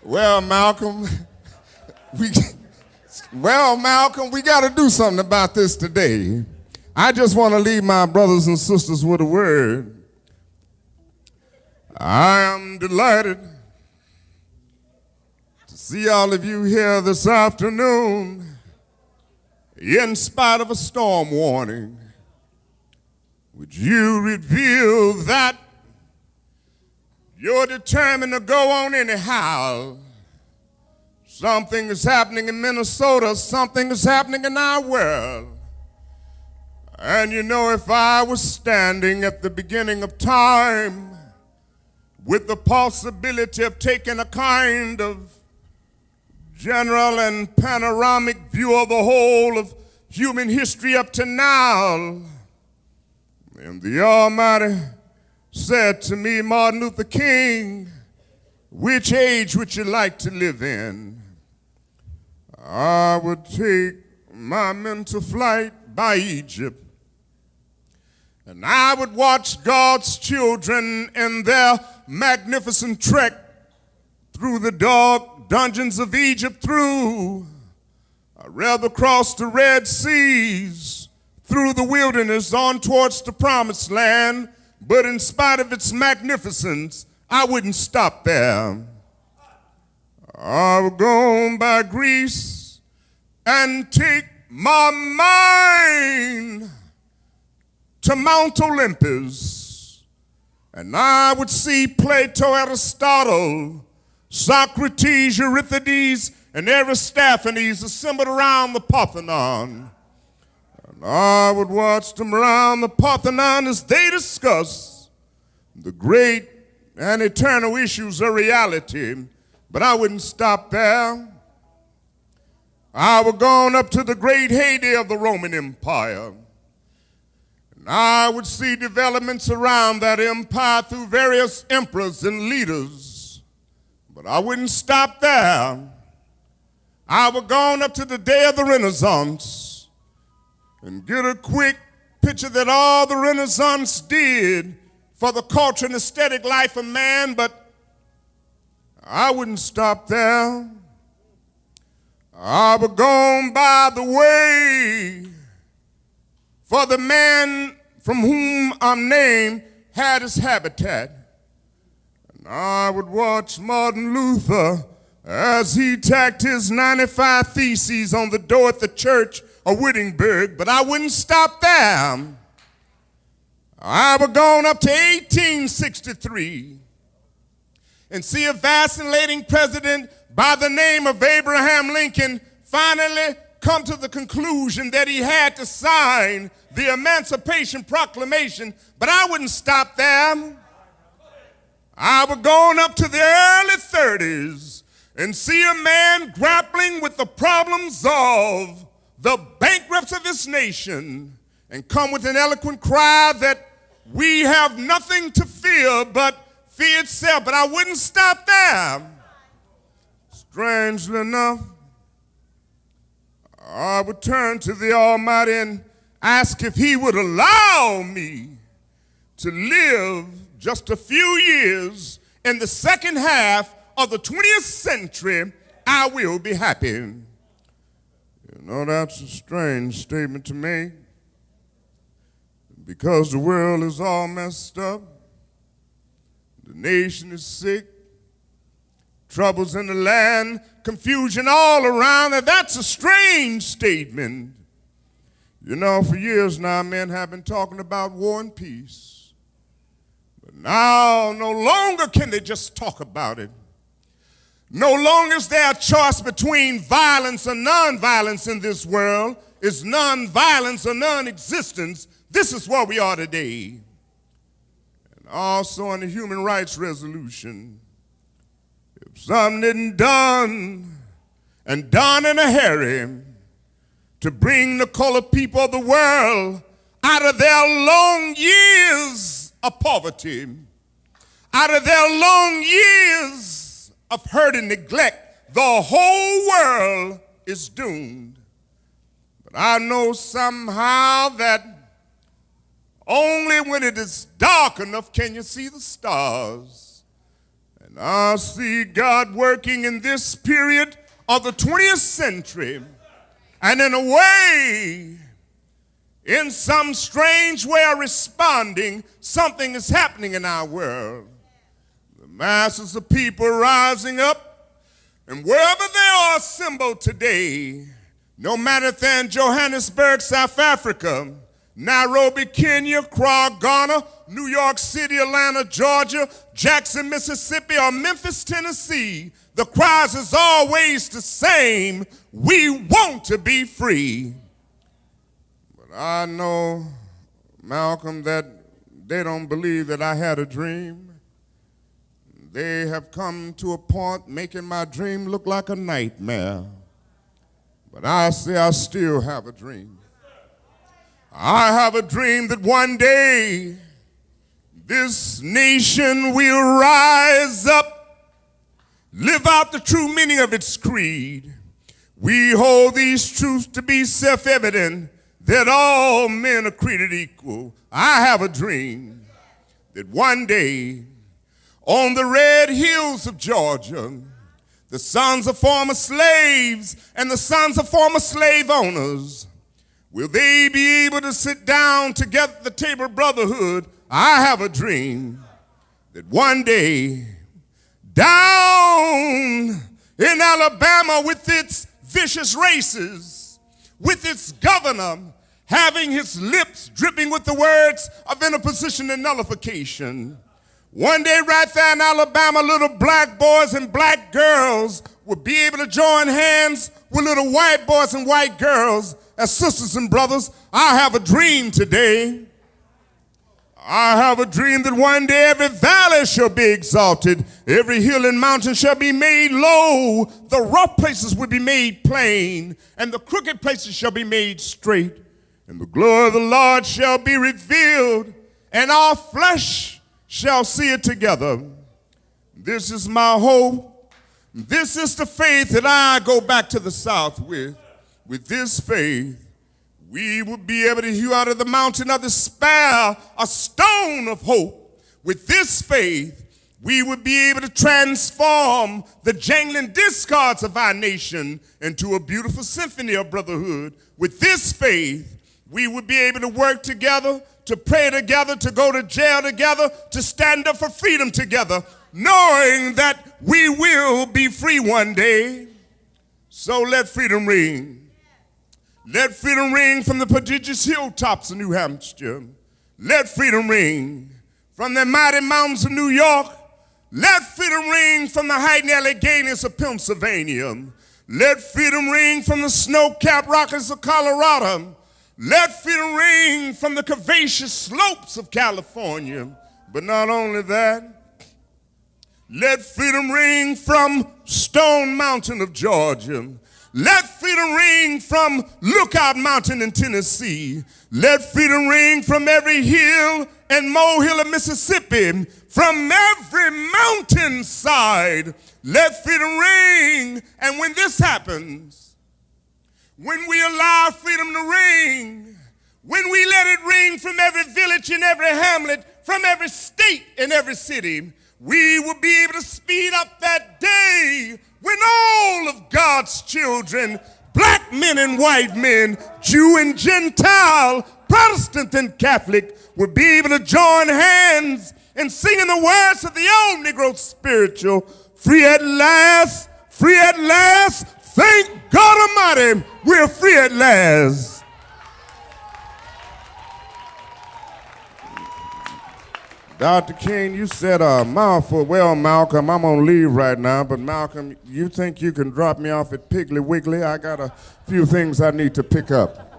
Well, Malcolm, we got to do something about this today. I just want to leave my brothers and sisters with a word. I am delighted to see all of you here this afternoon in spite of a storm warning. Would you reveal that you're determined to go on anyhow? Something is happening in Minnesota, something is happening in our world. And you know, if I was standing at the beginning of time with the possibility of taking a kind of general and panoramic view of the whole of human history up to now, and the Almighty said to me, Martin Luther King, which age would you like to live in? I would take my mental flight by Egypt, and I would watch God's children in their magnificent trek through the dark dungeons of Egypt, I'd rather cross the Red Seas, through the wilderness on towards the promised land, but in spite of its magnificence, I wouldn't stop there. I would go on by Greece and take my mind to Mount Olympus, and I would see Plato, Aristotle, Socrates, Euripides, and Aristophanes assembled around the Parthenon. And I would watch them around the Parthenon as they discuss the great and eternal issues of reality. But I wouldn't stop there. I would go on up to the great heyday of the Roman Empire. And I would see developments around that empire through various emperors and leaders. But I wouldn't stop there. I would go on up to the day of the Renaissance and get a quick picture that all the Renaissance did for the culture and aesthetic life of man, but I wouldn't stop there. I would go on by the way for the man from whom I'm named had his habitat. And I would watch Martin Luther as he tacked his 95 Theses on the door at the church of Wittenberg, but I wouldn't stop there. I would go on up to 1863 and see a vacillating president by the name of Abraham Lincoln finally come to the conclusion that he had to sign the Emancipation Proclamation, but I wouldn't stop there. I would go on up to the early 30s and see a man grappling with the problems of the bankrupts of his nation and come with an eloquent cry that we have nothing to fear but fear itself. But I wouldn't stop there. Strangely enough, I would turn to the Almighty and ask if he would allow me to live just a few years in the second half of the 20th century. I will be happy. You know, that's a strange statement to make, because the world is all messed up, the nation is sick, troubles in the land, confusion all around, and that's a strange statement. You know, for years now, men have been talking about war and peace, but now no longer can they just talk about it. No longer is there a choice between violence and nonviolence in this world. It's nonviolence or non-existence. This is where we are today. And also in the Human Rights Resolution, if something isn't done, and done in a hurry, to bring the colored people of the world out of their long years of poverty, out of their long years of hurt and neglect, the whole world is doomed. But I know somehow that only when it is dark enough can you see the stars. And I see God working in this period of the 20th century, and in a way, in some strange way of responding, something is happening in our world. The masses of people rising up, and wherever they are assembled today, no matter if they're in Johannesburg, South Africa, Nairobi, Kenya, Accra, Ghana, New York City, Atlanta, Georgia, Jackson, Mississippi, or Memphis, Tennessee, the cry is always the same: we want to be free. But I know, Malcolm, that they don't believe that I had a dream. They have come to a point making my dream look like a nightmare. But I say I still have a dream. I have a dream that one day this nation will rise up, live out the true meaning of its creed. We hold these truths to be self-evident, that all men are created equal. I have a dream that one day on the red hills of Georgia, the sons of former slaves and the sons of former slave owners, will they be able to sit down together at the table of brotherhood? I have a dream that one day, down in Alabama with its vicious races, with its governor having his lips dripping with the words of interposition and nullification, one day right there in Alabama, little black boys and black girls will be able to join hands with little white boys and white girls as sisters and brothers. I have a dream today. I have a dream that one day every valley shall be exalted, every hill and mountain shall be made low, the rough places will be made plain, and the crooked places shall be made straight, and the glory of the Lord shall be revealed, and all flesh shall see it together. This is my hope. This is the faith that I go back to the South with. With this faith, we will be able to hew out of the mountain of despair a stone of hope. With this faith, we will be able to transform the jangling discards of our nation into a beautiful symphony of brotherhood. With this faith, we will be able to work together, to pray together, to go to jail together, to stand up for freedom together, knowing that we will be free one day. So let freedom ring. Let freedom ring from the prodigious hilltops of New Hampshire. Let freedom ring from the mighty mountains of New York. Let freedom ring from the heightened Alleghanies of Pennsylvania. Let freedom ring from the snow-capped Rockies of Colorado. Let freedom ring from the curvaceous slopes of California. But not only that, let freedom ring from Stone Mountain of Georgia. Let freedom ring from Lookout Mountain in Tennessee. Let freedom ring from every hill and molehill of Mississippi, from every mountainside. Let freedom ring. And when this happens, when we allow freedom to ring, when we let it ring from every village and every hamlet, from every state and every city, we will be able to speed up that day when all of God's children, black men and white men, Jew and Gentile, Protestant and Catholic, will be able to join hands and sing in the words of the old Negro spiritual, free at last, thank God Almighty, we're free at last. Dr. King, you said a mouthful. Well, Malcolm, I'm going to leave right now, but Malcolm, you think you can drop me off at Piggly Wiggly? I got a few things I need to pick up.